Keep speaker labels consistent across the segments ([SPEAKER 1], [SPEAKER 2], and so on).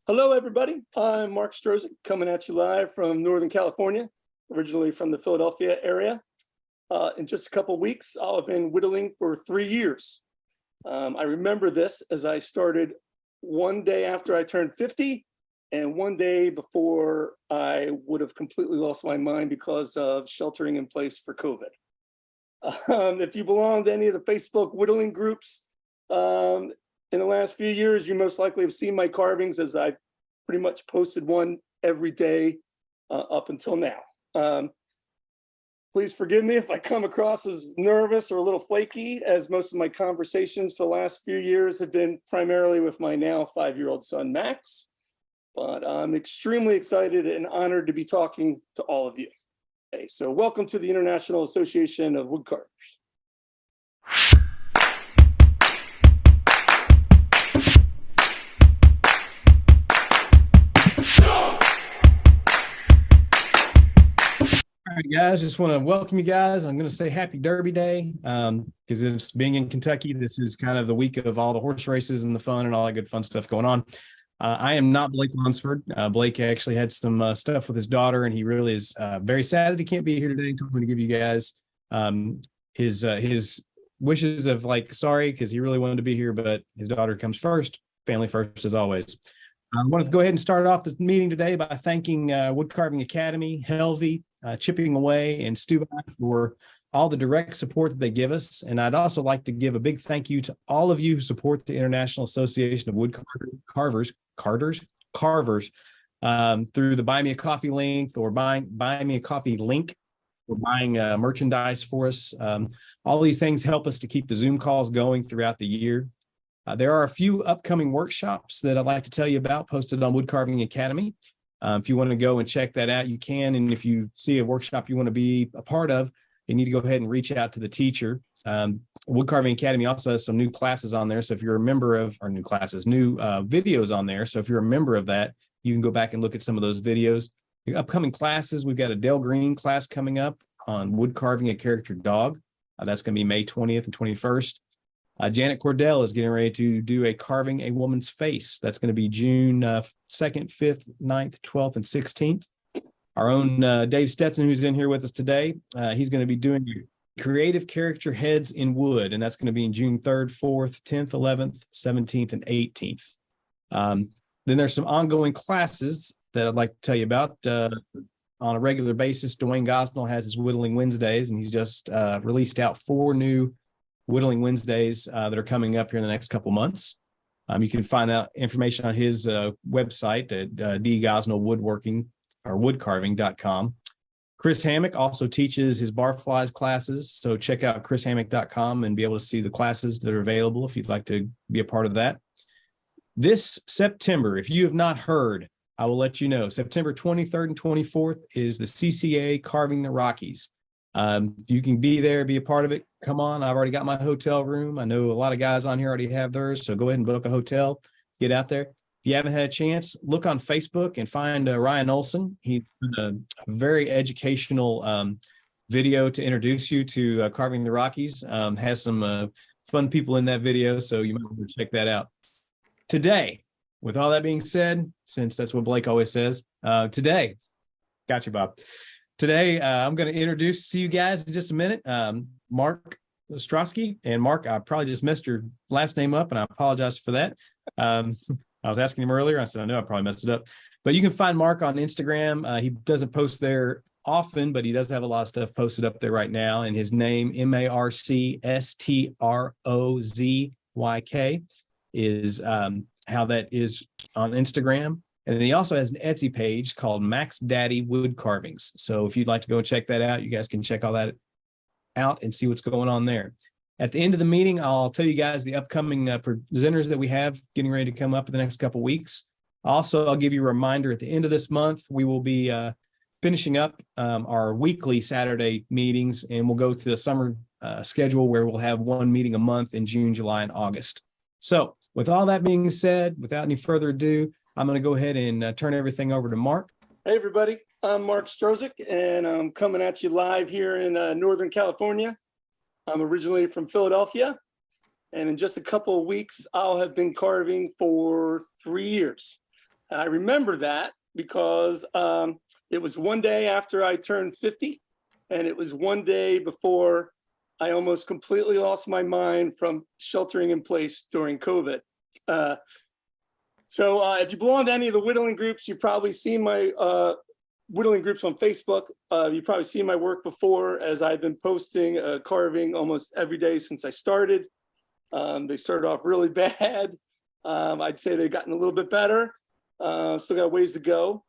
[SPEAKER 1] Hello, everybody. I'm Marc Strozyk, coming at you live from Northern California, originally from the Philadelphia area. In just a couple of weeks, I'll have been whittling for 3 years. I remember this as I started one day after I turned 50 and one day before I would have completely lost my mind because of sheltering in place for COVID. If you belong to any of the Facebook whittling groups, in the last few years, you most likely have seen my carvings, as I pretty much posted one every day up until now. Please forgive me if I come across as nervous or a little flaky, as most of my conversations for the last few years have been primarily with my now 5-year-old son, Max. But I'm extremely excited and honored to be talking to all of you. Okay, so welcome to the International Association of Woodcarvers.
[SPEAKER 2] All right, guys, just want to welcome you guys. I'm going to say happy Derby Day because it's being in Kentucky. This is kind of the week of all the horse races and the fun and all that good fun stuff going on. I am not Blake Lunsford. Blake actually had some stuff with his daughter, and he really is very sad that he can't be here today. He told me to give you guys his wishes of sorry, because he really wanted to be here, but his daughter comes first, family first as always. I wanted to go ahead and start off the meeting today by thanking Woodcarving Academy, Helvey, Chipping Away, and Stu for all the direct support that they give us. And I'd also like to give a big thank you to all of you who support the International Association of Woodcarvers through the Buy Me a Coffee link or Buy Me a Coffee link or buying merchandise for us. All these things help us to keep the Zoom calls going throughout the year. There are a few upcoming workshops that I'd like to tell you about posted on Woodcarving Academy. If you want to go and check that out, you can. And if you see a workshop you want to be a part of, you need to go ahead and reach out to the teacher. Woodcarving Academy also has some new classes on there. So if you're a member of our new classes, new videos on there. So if you're a member of that, you can go back and look at some of those videos. The upcoming classes, we've got a Dale Green class coming up on woodcarving a character dog. That's going to be May 20th and 21st. Janet Cordell is getting ready to do a carving a woman's face. That's going to be June 2nd, 5th, 9th, 12th, and 16th. Our own Dave Stetson, who's in here with us today, he's going to be doing creative character heads in wood, and that's going to be in June 3rd, 4th, 10th, 11th, 17th, and 18th. Then there's some ongoing classes that I'd like to tell you about. On a regular basis, Dwayne Gosnell has his Whittling Wednesdays, and he's just released out 4 new Whittling Wednesdays that are coming up here in the next couple months. You can find out information on his website at D. Gosnell Woodworking or woodcarving.com. Chris Hammock also teaches his barflies classes, so check out chrishammock.com and be able to see the classes that are available if you'd like to be a part of that. This September, if you have not heard, I will let you know. September 23rd and 24th is the CCA Carving the Rockies. You can be there, be a part of it. Come on. I've already got my hotel room. I know a lot of guys on here already have theirs. So go ahead and book a hotel, get out there. If you haven't had a chance, look on Facebook and find Ryan Olson. He's a very educational video to introduce you to Carving the Rockies. Has some fun people in that video. So you might want to check that out. Today, with all that being said, since that's what Blake always says, today, got you, Bob. Today, I'm going to introduce to you guys in just a minute, Marc Strozyk. And Mark, I probably just messed your last name up, and I apologize for that. I was asking him earlier. I said, I know I probably messed it up. But you can find Mark on Instagram. He doesn't post there often, but he does have a lot of stuff posted up there right now. And his name, MarcStrozyk, is how that is on Instagram. And then he also has an Etsy page called Max Daddy Wood Carvings. So if you'd like to go and check that out, you guys can check all that out and see what's going on there. At the end of the meeting, I'll tell you guys the upcoming presenters that we have getting ready to come up in the next couple of weeks. Also, I'll give you a reminder at the end of this month, we will be finishing up our weekly Saturday meetings, and we'll go to the summer schedule where we'll have one meeting a month in June, July, and August. So with all that being said, without any further ado, I'm going to go ahead and turn everything over to Mark.
[SPEAKER 1] Hey, everybody. I'm Marc Strozyk, and I'm coming at you live here in Northern California. I'm originally from Philadelphia, and in just a couple of weeks, I'll have been carving for 3 years. And I remember that because it was one day after I turned 50, and it was one day before I almost completely lost my mind from sheltering in place during COVID. So if you belong to any of the whittling groups, you've probably seen my whittling groups on Facebook. You've probably seen my work before, as I've been posting carving almost every day since I started. They started off really bad. I'd say they've gotten a little bit better. Still got ways to go.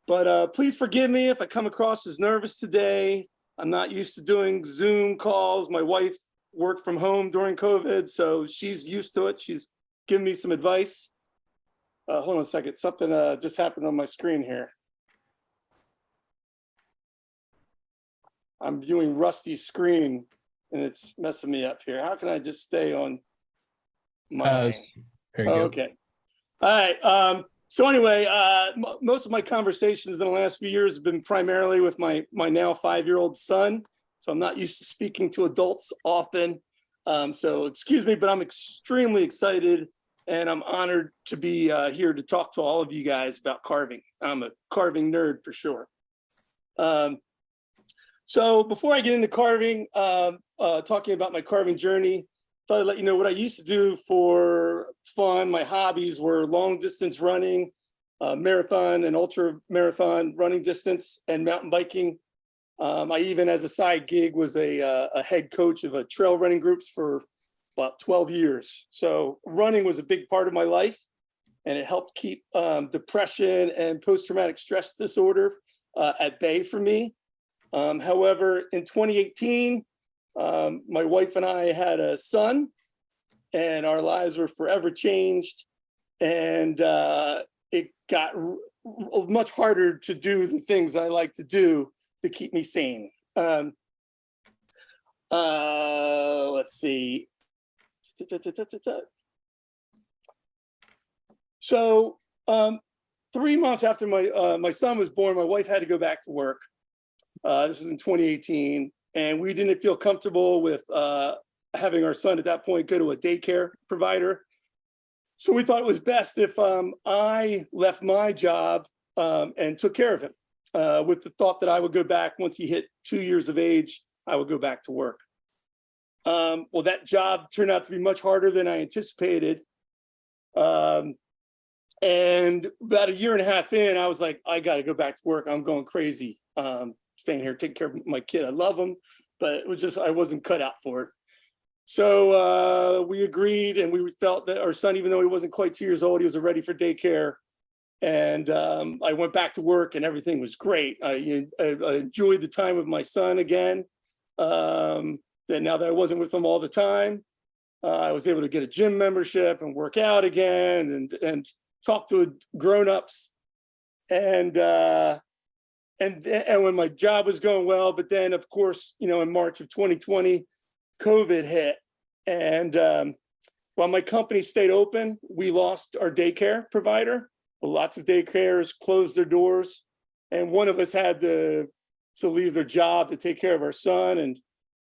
[SPEAKER 1] But please forgive me if I come across as nervous today. I'm not used to doing Zoom calls. My wife worked from home during COVID, so she's used to it. She's giving me some advice. Hold on a second. Something just happened on my screen here. I'm viewing Rusty's screen, and it's messing me up here. How can I just stay on mine?
[SPEAKER 2] There you go.
[SPEAKER 1] Okay. All right. So anyway, most of my conversations in the last few years have been primarily with my now 5-year-old son. So I'm not used to speaking to adults often. So excuse me, but I'm extremely excited, and I'm honored to be here to talk to all of you guys about carving. I'm a carving nerd for sure. So before I get into carving, talking about my carving journey, thought I'd let you know what I used to do for fun. My hobbies were long distance running, marathon and ultra marathon running distance, and mountain biking. I even, as a side gig, was a head coach of a trail running groups for about 12 years. So running was a big part of my life, and it helped keep depression and post-traumatic stress disorder at bay for me. However, in 2018, my wife and I had a son, and our lives were forever changed. And it got much harder to do the things I like to do to keep me sane. Let's see. So 3 months after my son was born, my wife had to go back to work. This was in 2018, and we didn't feel comfortable with having our son at that point go to a daycare provider. So we thought it was best if I left my job and took care of him, with the thought that I would go back once he hit 2 years of age. I would go back to work. Well, that job turned out to be much harder than I anticipated. And about 1.5 years in, I was like, I got to go back to work. I'm going crazy. Staying here, taking care of my kid. I love him, but it was just, I wasn't cut out for it. So we agreed, and we felt that our son, even though he wasn't quite 2 years old, he was ready for daycare. And I went back to work, and everything was great. I enjoyed the time with my son again. And now that I wasn't with him all the time, I was able to get a gym membership and work out again, and talk to grown-ups. And when my job was going well, but then of course, in March of 2020, COVID hit. And while my company stayed open, we lost our daycare provider. Lots of daycares closed their doors, and one of us had to leave their job to take care of our son. And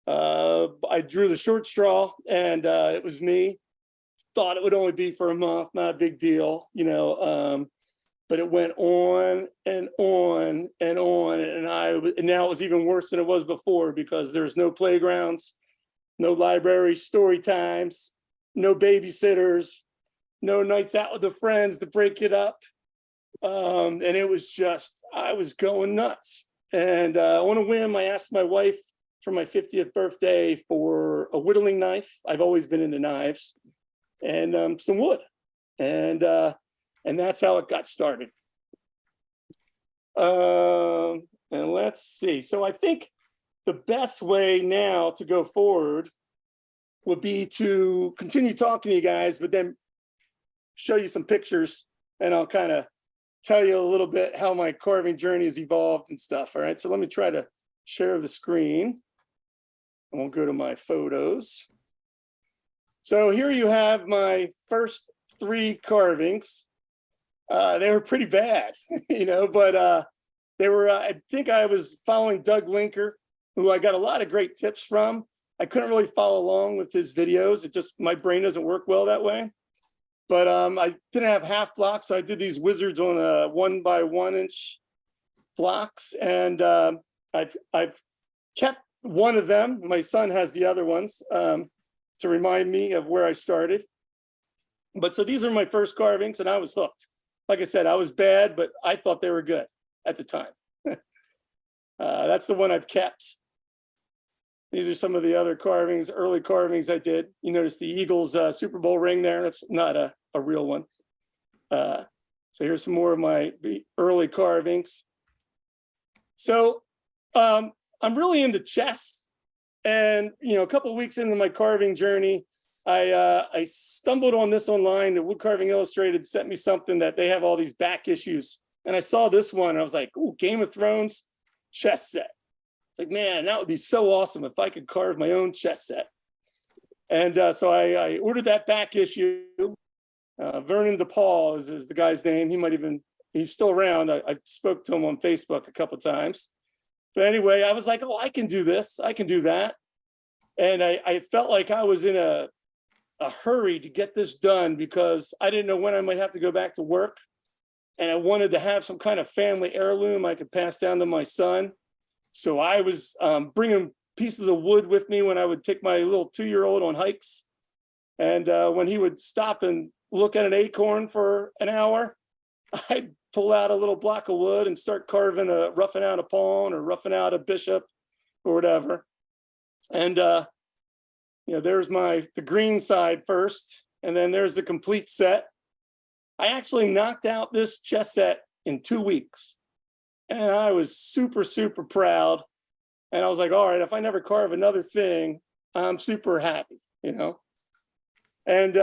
[SPEAKER 1] I drew the short straw, and it was me. Thought it would only be for a month, not a big deal, but it went on and on and on. And now it was even worse than it was before, because there's no playgrounds, no library story times, no babysitters, no nights out with the friends to break it up. And it was just, I was going nuts. And on a whim, I asked my wife for my 50th birthday for a whittling knife. I've always been into knives, and some wood. And that's how it got started. And let's see. So I think the best way now to go forward would be to continue talking to you guys, but then show you some pictures, and I'll kind of tell you a little bit how my carving journey has evolved and stuff. All right. So let me try to share the screen. I won't go to my photos. So here you have my first 3 carvings. They were pretty bad, but they were, I think I was following Doug Linker, who I got a lot of great tips from. I couldn't really follow along with his videos. My brain doesn't work well that way. but I didn't have half blocks, so I did these wizards on 1 by 1 inch blocks, and I've kept one of them. My son has the other ones to remind me of where I started. But so these are my first carvings, and I was hooked. Like I said, I was bad, but I thought they were good at the time. That's the one I've kept. These are some of the other carvings, early carvings I did. You notice the Eagles Super Bowl ring there. That's not a real one. So here's some more of my early carvings. So I'm really into chess. And, a couple of weeks into my carving journey, I stumbled on this online. The Wood Carving Illustrated sent me something that they have all these back issues. And I saw this one, and I was like, "Ooh, Game of Thrones chess set." It's like, man, that would be so awesome if I could carve my own chess set. And so I ordered that back issue. Vernon DePaul is the guy's name. He's still around. I spoke to him on Facebook a couple of times. But anyway, I was like, oh, I can do this. I can do that. And I felt like I was in a hurry to get this done because I didn't know when I might have to go back to work. And I wanted to have some kind of family heirloom I could pass down to my son. So I was bringing pieces of wood with me when I would take my little 2-year-old on hikes. And when he would stop and look at an acorn for an hour, I'd pull out a little block of wood and start carving roughing out a pawn or roughing out a bishop or whatever. And there's the green side first, and then there's the complete set. I actually knocked out this chess set in 2 weeks, and I was super, super proud. And I was like, all right, if I never carve another thing, I'm super happy, And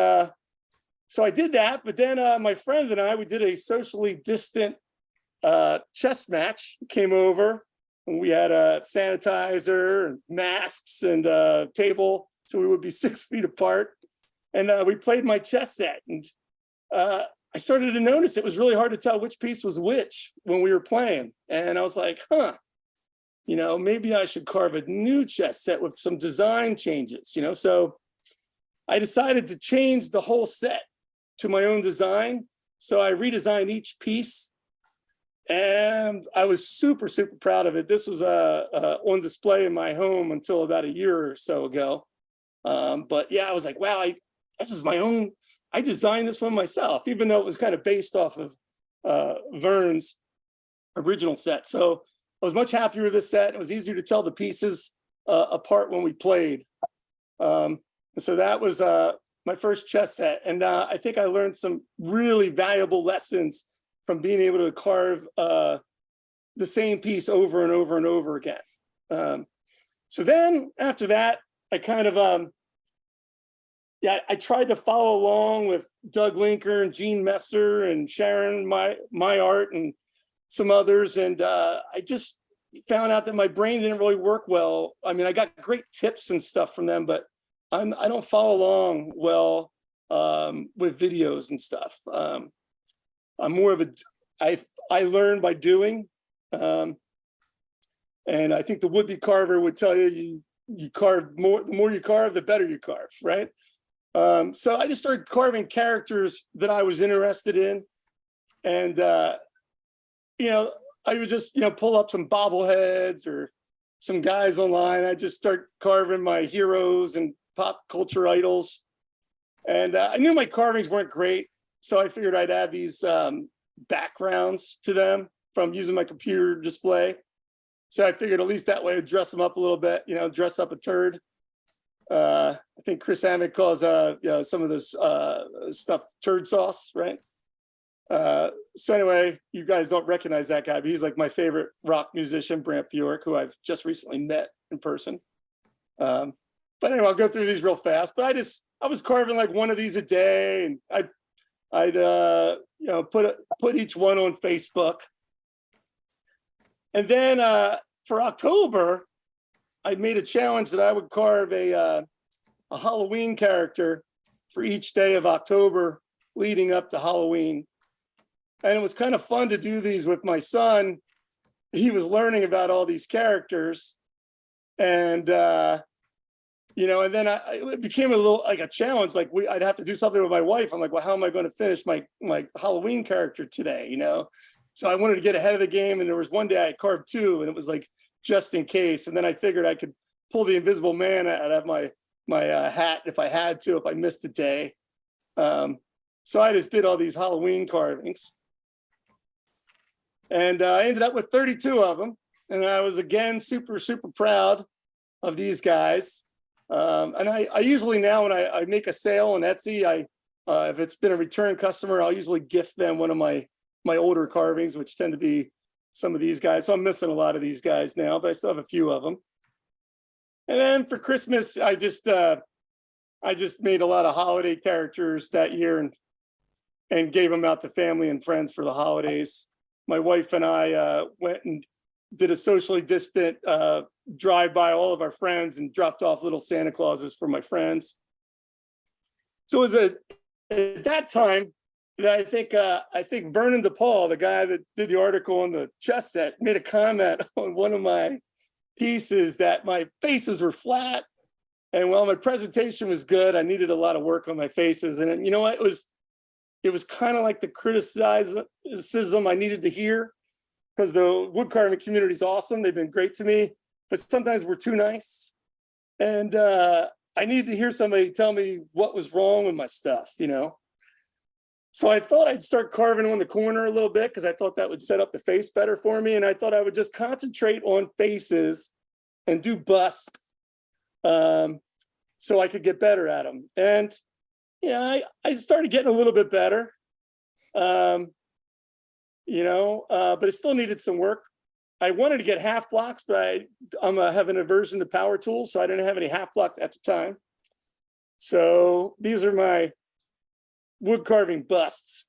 [SPEAKER 1] so I did that, but then my friend and I, we did a socially distant chess match. Came over, and we had a sanitizer and masks and a table, so we would be 6 feet apart. And we played my chess set, and I started to notice it was really hard to tell which piece was which when we were playing. And I was like, maybe I should carve a new chess set with some design changes, So I decided to change the whole set to my own design. So I redesigned each piece, and I was super, super proud of it. This was on display in my home until about a year or so ago. But yeah, I was like, wow, this is my own. I designed this one myself, even though it was kind of based off of Vern's original set. So I was much happier with this set. It was easier to tell the pieces apart when we played. So that was my first chess set. And I think I learned some really valuable lessons from being able to carve the same piece over and over and over again. So then after that, I kind of, I tried to follow along with Doug Linker and Gene Messer and Sharon my art and some others. And I just found out that my brain didn't really work well. I mean, I got great tips and stuff from them, but I don't follow along well with videos and stuff. I'm more of I learn by doing. And I think the would-be carver would tell you carve more, the more you carve, the better you carve, right? So I just started carving characters that I was interested in. And, I would just, pull up some bobbleheads or some guys online. I just start carving my heroes and pop culture idols. And I knew my carvings weren't great, so I figured I'd add these backgrounds to them from using my computer display. So I figured at least that way I'd dress them up a little bit, dress up a turd. I think Chris Amick calls some of this stuff turd sauce, right? So anyway, you guys don't recognize that guy, but he's like my favorite rock musician, Brant Bjork, who I've just recently met in person. But anyway, I'll go through these real fast. But I was carving like one of these a day, and I'd put each one on Facebook. And then for October, I made a challenge that I would carve a Halloween character for each day of October leading up to Halloween. And it was kind of fun to do these with my son. He was learning about all these characters. And and then it became a little like a challenge. Like I'd have to do something with my wife. I'm like, well, how am I going to finish my Halloween character today? So I wanted to get ahead of the game. And there was one day I carved two, and it was like just in case. And then I figured I could pull the Invisible Man out of my hat if I had to, if I missed a day. So I just did all these Halloween carvings, and I ended up with 32 of them. And I was again super proud of these guys. And I usually now when I make a sale on Etsy, if it's been a return customer, I'll usually gift them one of my older carvings, which tend to be some of these guys. So I'm missing a lot of these guys now, but I still have a few of them. And then for Christmas, I just made a lot of holiday characters that year and gave them out to family and friends for the holidays. My wife and I went and did a socially distant drive by all of our friends and dropped off little Santa Clauses for my friends. So it was at that time that I think Vernon DePaul, the guy that did the article on the chess set, made a comment on one of my pieces that my faces were flat. And while my presentation was good, I needed a lot of work on my faces. And you know what? It was kind of like the criticism I needed to hear, because the wood carving community is awesome. They've been great to me, but sometimes we're too nice. And I needed to hear somebody tell me what was wrong with my stuff, So I thought I'd start carving on the corner a little bit, because I thought that would set up the face better for me. And I thought I would just concentrate on faces and do busts, so I could get better at them. And I started getting a little bit better, but it still needed some work. I wanted to get half blocks, but I'm have an aversion to power tools, so I didn't have any half blocks at the time. So these are my wood carving busts.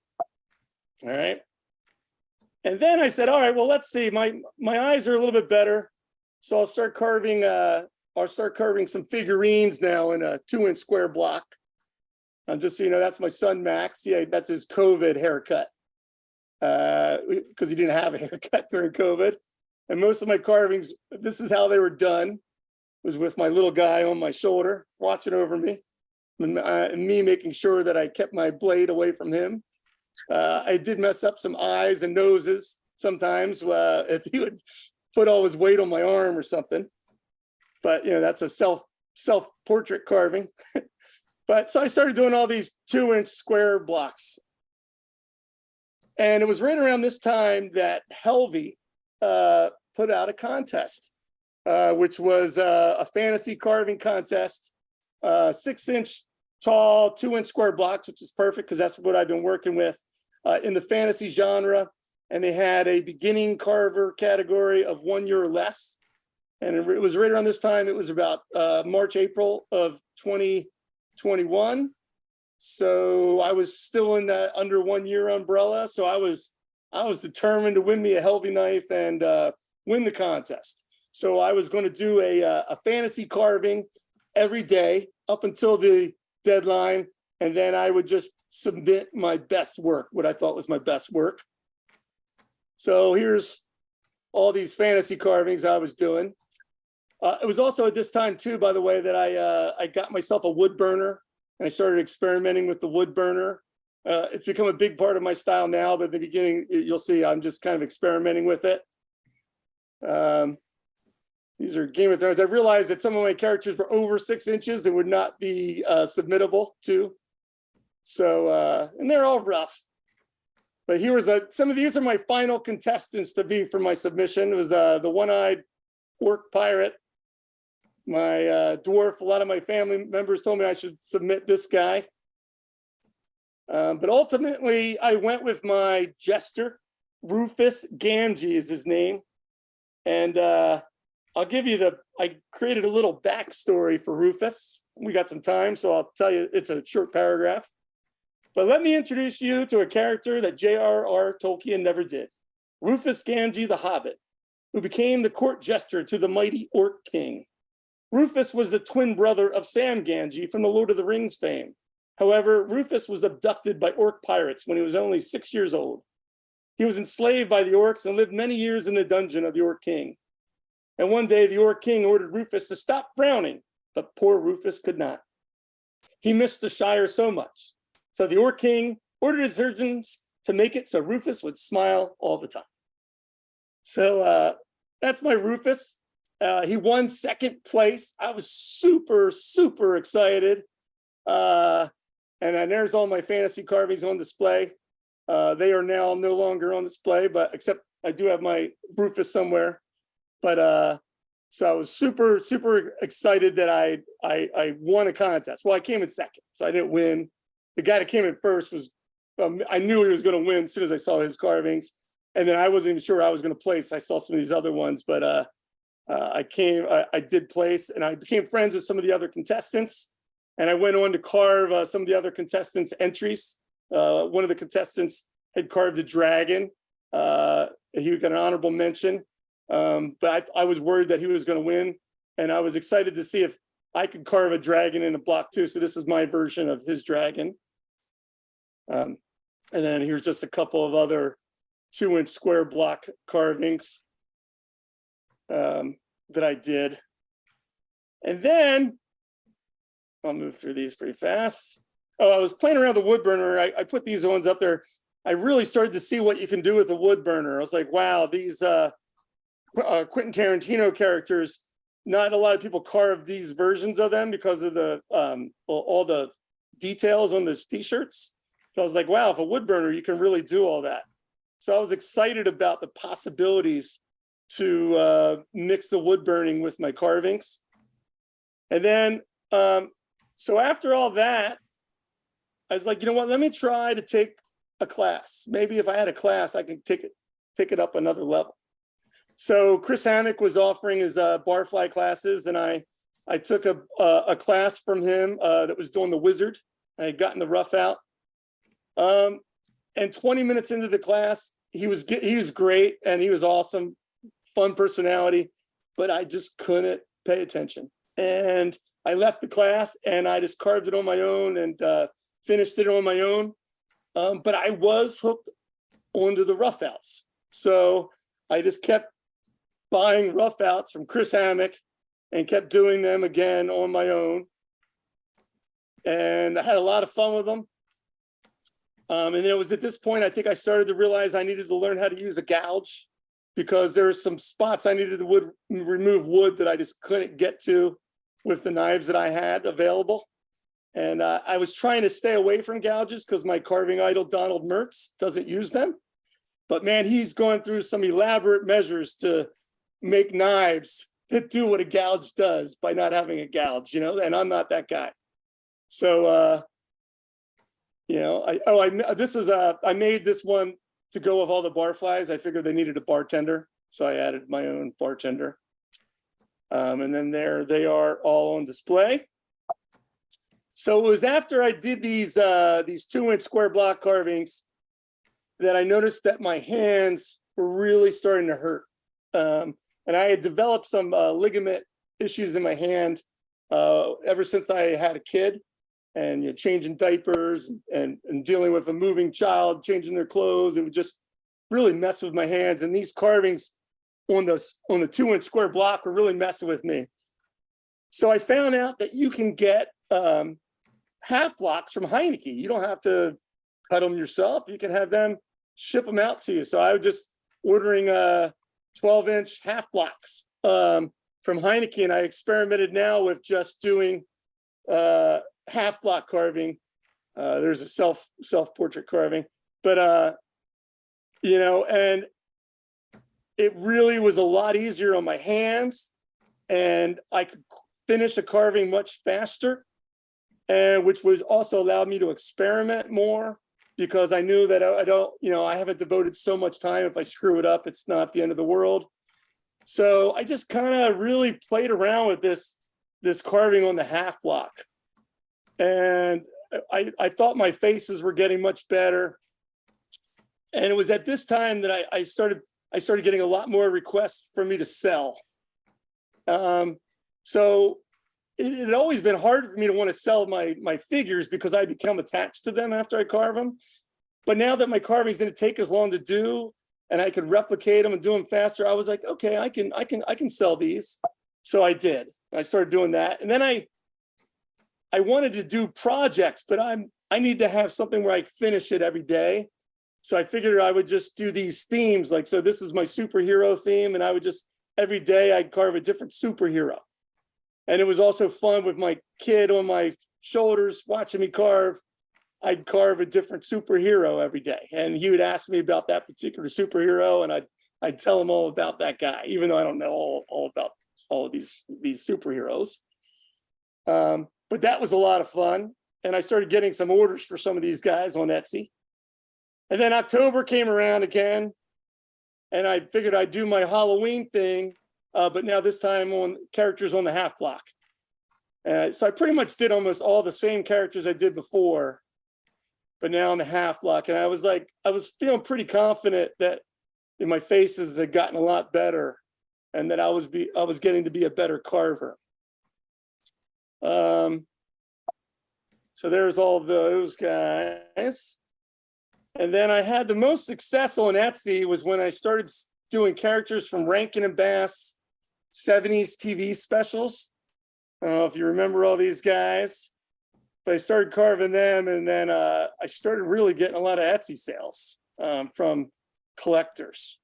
[SPEAKER 1] All right. And then I said, all right, well, let's see. My eyes are a little bit better, so I'll start carving. Some figurines now in a 2-inch square block. Just so you know, that's my son Max. Yeah, that's his COVID haircut, because he didn't have a haircut during COVID. And most of my carvings, this is how they were done, was with my little guy on my shoulder, watching over me, and me making sure that I kept my blade away from him. I did mess up some eyes and noses sometimes if he would put all his weight on my arm or something. But that's a self-portrait carving. But so I started doing all these 2-inch square blocks. And it was right around this time that Helvey put out a contest, which was a fantasy carving contest, 6-inch tall, 2-inch square blocks, which is perfect because that's what I've been working with in the fantasy genre. And they had a beginning carver category of 1 year or less. And it was right around this time. It was about March, April of 2021. So I was still in that under 1 year umbrella. So I was determined to win me a Helvey knife and win the contest. So I was going to do a fantasy carving every day up until the deadline. And then I would just submit my best work, what I thought was my best work. So here's all these fantasy carvings I was doing. It was also at this time too, by the way, that I got myself a wood burner, and I started experimenting with the wood burner. It's become a big part of my style now, but at the beginning, you'll see I'm just kind of experimenting with it. These are Game of Thrones. I realized that some of my characters were over 6 inches and would not be submittable too. So, and they're all rough. But here was some of these are my final contestants to be for my submission. It was the one-eyed orc pirate. My dwarf, a lot of my family members told me I should submit this guy. But ultimately, I went with my jester. Rufus Gamgee is his name. And I'll give you I created a little backstory for Rufus. We got some time, so I'll tell you, it's a short paragraph. But let me introduce you to a character that J.R.R. Tolkien never did. Rufus Gamgee the Hobbit, who became the court jester to the mighty Orc King. Rufus was the twin brother of Sam Gamgee from the Lord of the Rings fame. However, Rufus was abducted by orc pirates when he was only 6 years old. He was enslaved by the orcs and lived many years in the dungeon of the Orc King. And one day, the Orc King ordered Rufus to stop frowning but poor Rufus could not. He missed the Shire so much. So the Orc King ordered his surgeons to make it so Rufus would smile all the time. So that's my Rufus. He won second place. I was super, super excited. And then there's all my fantasy carvings on display. They are now no longer on display, but except I do have my Rufus somewhere. But so I was super, super excited that I won a contest. Well, I came in second, so I didn't win. The guy that came in first was, I knew he was going to win as soon as I saw his carvings. And then I wasn't even sure I was going to place. I saw some of these other ones, but I did place, and I became friends with some of the other contestants. And I went on to carve some of the other contestants' entries. One of the contestants had carved a dragon. He got an honorable mention, but I was worried that he was going to win. And I was excited to see if I could carve a dragon in a block too. So this is my version of his dragon. And then here's just a couple of other 2-inch square block carvings that I did. And then I'll move through these pretty fast. Oh, I was playing around with the wood burner. I put these ones up there. I really started to see what you can do with a wood burner. I was like, wow, these Quentin Tarantino characters, not a lot of people carve these versions of them because of the all the details on the t-shirts. So I was like, wow, if a wood burner, you can really do all that. So I was excited about the possibilities to mix the wood burning with my carvings. And then, so after all that, I was like, you know what, let me try to take a class. Maybe if I had a class, I could take it up another level. So Chris Hammock was offering his barfly classes, and I took a class from him that was doing the wizard. I had gotten the rough out. And 20 minutes into the class, he was great, and he was awesome, fun personality, but I just couldn't pay attention. And I left the class and I just carved it on my own and finished it on my own. But I was hooked onto the rough outs. So I just kept buying rough outs from Chris Hammock and kept doing them again on my own. And I had a lot of fun with them. And then it was at this point, I think I started to realize I needed to learn how to use a gouge, because there were some spots I needed to remove wood that I just couldn't get to with the knives that I had available. And I was trying to stay away from gouges because my carving idol, Donald Mertz, doesn't use them. But man, he's going through some elaborate measures to make knives that do what a gouge does by not having a gouge, and I'm not that guy. So, I made this one to go with all the barflies. I figured they needed a bartender, so I added my own bartender. And then there they are all on display. So it was after I did these 2-inch square block carvings that I noticed that my hands were really starting to hurt. And I had developed some ligament issues in my hand ever since I had a kid, and changing diapers and dealing with a moving child, changing their clothes. It would just really mess with my hands. And these carvings on the 2-inch square block were really messing with me. So I found out that you can get half blocks from Heineke. You don't have to cut them yourself. You can have them ship them out to you. So I was just ordering 12-inch half blocks from Heineke, and I experimented now with just doing half block carving. There's a self-portrait carving, but and it really was a lot easier on my hands, and I could finish a carving much faster, and which was also allowed me to experiment more, because I knew that I haven't devoted so much time. If I screw it up, it's not the end of the world. So I just kind of really played around with this carving on the half block. And I thought my faces were getting much better. And it was at this time that I started getting a lot more requests for me to sell. So it had always been hard for me to want to sell my figures, because I become attached to them after I carve them. But now that my carvings didn't take as long to do, and I could replicate them and do them faster, I was like, okay, I can sell these. So I did. And I started doing that. And then I wanted to do projects, but I need to have something where I finish it every day. So I figured I would just do these themes. Like, so this is my superhero theme. And I would just, every day I'd carve a different superhero. And it was also fun with my kid on my shoulders watching me carve. I'd carve a different superhero every day. And he would ask me about that particular superhero. And I'd tell him all about that guy, even though I don't know all about all of these superheroes. But that was a lot of fun. And I started getting some orders for some of these guys on Etsy. And then October came around again. And I figured I'd do my Halloween thing, but now this time on characters on the half block. So I pretty much did almost all the same characters I did before, but now on the half block. And I was feeling pretty confident that my faces had gotten a lot better and that I was getting to be a better carver. So there's all those guys. And then I had the most success on Etsy was when I started doing characters from Rankin and Bass 70s TV specials. I don't know if you remember all these guys, but I started carving them. And then I started really getting a lot of Etsy sales from collectors.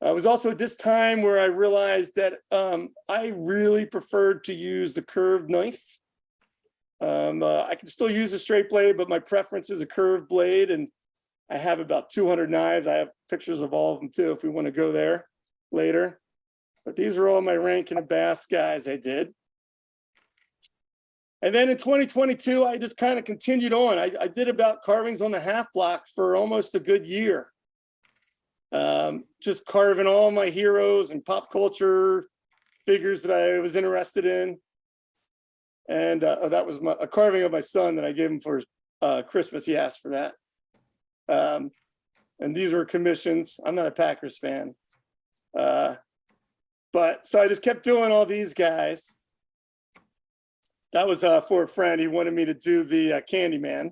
[SPEAKER 1] It was also at this time where I realized that I really preferred to use the curved knife. I can still use a straight blade, but my preference is a curved blade. And I have about 200 knives. I have pictures of all of them too, if we want to go there later. But these are all my Rankin and Bass guys I did. And then in 2022, I just kind of continued on. I did about carvings on the half block for almost a good year. Just carving all my heroes and pop culture figures that I was interested in. And that was a carving of my son that I gave him for Christmas. He asked for that. And these were commissions. I'm not a Packers fan. But so I just kept doing all these guys. That was for a friend. He wanted me to do the Candyman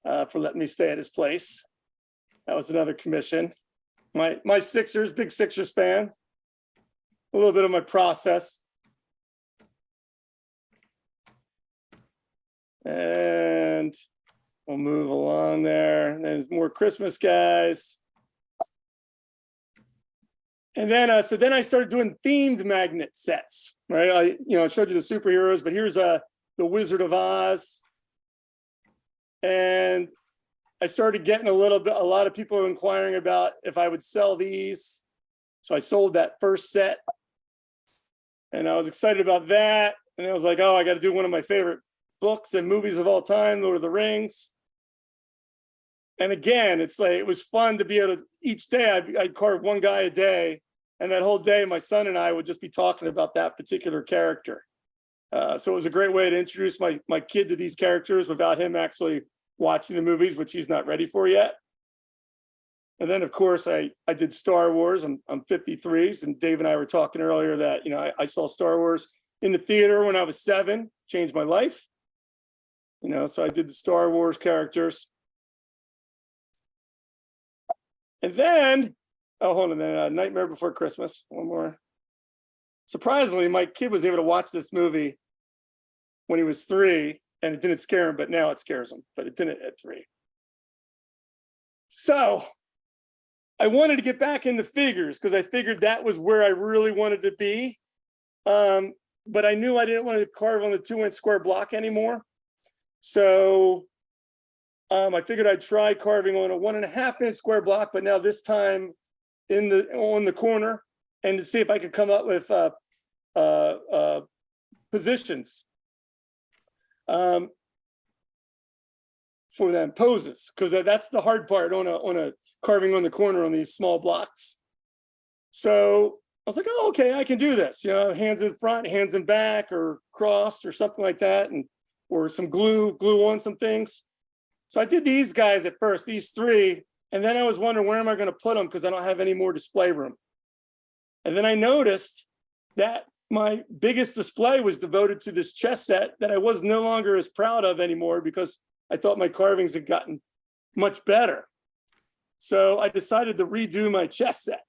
[SPEAKER 1] for letting me stay at his place. That was another commission. My Sixers, big Sixers fan. A little bit of my process. And we'll move along there. There's more Christmas guys. And then, so then I started doing themed magnet sets, right? I showed you the superheroes, but here's the Wizard of Oz. And I started getting a lot of people inquiring about if I would sell these. So I sold that first set. And I was excited about that. And I was like, oh, I got to do one of my favorite books and movies of all time, Lord of the Rings. And again, it's like, it was fun to be able to, each day I'd carve one guy a day. And that whole day, my son and I would just be talking about that particular character. So it was a great way to introduce my kid to these characters without him actually watching the movies, which he's not ready for yet. And then, of course, I did Star Wars. I'm 53, and Dave and I were talking earlier that, I saw Star Wars in the theater when I was 7, changed my life. So I did the Star Wars characters. And then, oh, hold on, then Nightmare Before Christmas, one more. Surprisingly, my kid was able to watch this movie when he was 3, and it didn't scare him, but now it scares him, but it didn't at 3. So I wanted to get back into figures because I figured that was where I really wanted to be. But I knew I didn't want to carve on the 2-inch square block anymore. So I figured I'd try carving on a 1.5-inch square block, but now this time on the corner, and to see if I could come up with positions for them, poses, because that's the hard part on a carving on the corner on these small blocks. So I was like, oh, okay, I can do this. Hands in front, hands in back, or crossed, or something like that, or some glue on some things. So I did these guys at first, these 3, and then I was wondering where am I going to put them because I don't have any more display room. And then I noticed that my biggest display was devoted to this chess set that I was no longer as proud of anymore because I thought my carvings had gotten much better. So I decided to redo my chess set.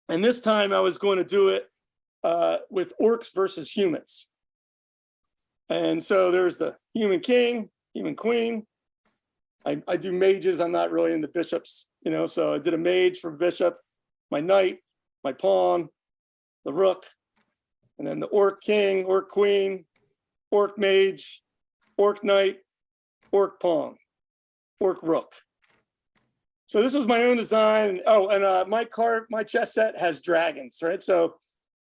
[SPEAKER 1] And this time I was going to do it with orcs versus humans. And so there's the human king, human queen. I do mages. I'm not really into bishops, you know, so I did a mage for bishop, my knight, my pawn, the rook, and then the orc king, orc queen, orc mage, orc knight, orc pawn, orc rook. So this was my own design. Oh, and my chess set has dragons, right? So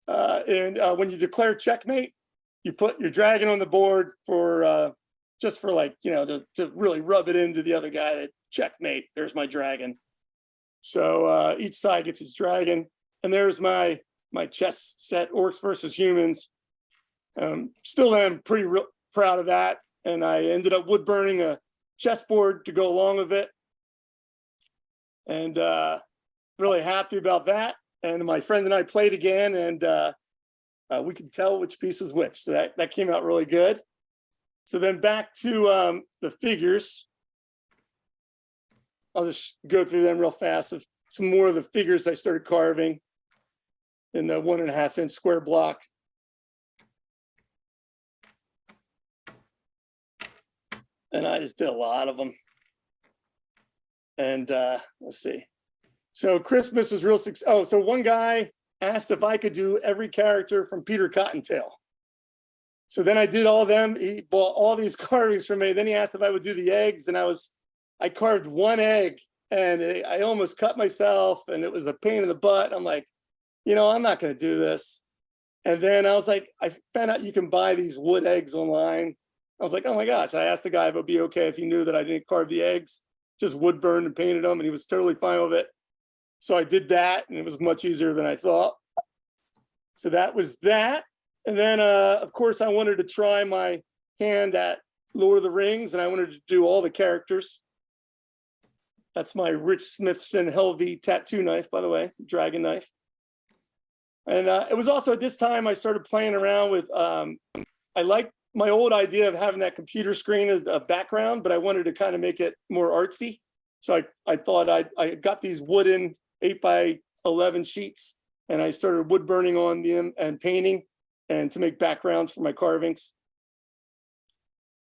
[SPEAKER 1] when you declare checkmate, you put your dragon on the board for just for like, you know, to really rub it into the other guy that checkmate. There's my dragon. So each side gets its dragon, and there's my chess set, orcs versus humans. Still am pretty proud of that, and I ended up wood burning a chessboard to go along with it, and really happy about that. And my friend and I played again, and we could tell which piece is which. So that came out really good. So then back to the figures. I'll just go through them real fast. Some more of the figures I started carving in the 1.5 inch square block. And I just did a lot of them. And let's see. So Christmas was real success. Oh, so one guy asked if I could do every character from Peter Cottontail. So then I did all of them. He bought all these carvings from me. Then he asked if I would do the eggs, and I carved one egg, and I almost cut myself, and it was a pain in the butt. I'm like, you know, I'm not going to do this. And then I was like, I found out you can buy these wood eggs online. I was like, oh my gosh. I asked the guy if it would be okay if he knew that I didn't carve the eggs, just wood burned and painted them, and he was totally fine with it. So I did that, and it was much easier than I thought. So that was that. And then, of course, I wanted to try my hand at Lord of the Rings, and I wanted to do all the characters. That's my Rich Smithson Helvey tattoo knife, by the way, dragon knife. And it was also at this time I started playing around with, I liked my old idea of having that computer screen as a background, but I wanted to kind of make it more artsy. So I thought I got these wooden 8x11 sheets, and I started wood burning on them and painting, and to make backgrounds for my carvings.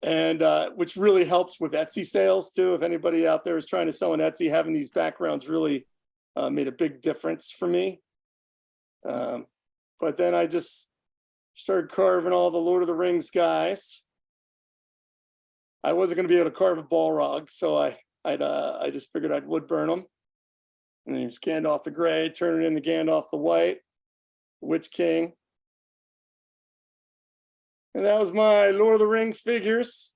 [SPEAKER 1] And which really helps with Etsy sales too. If anybody out there is trying to sell on Etsy, having these backgrounds really made a big difference for me. But then I just started carving all the Lord of the Rings guys. I wasn't going to be able to carve a Balrog, so I just figured I'd wood burn them. And then use Gandalf the Gray, turn it into Gandalf the White, Witch King. And that was my Lord of the Rings figures.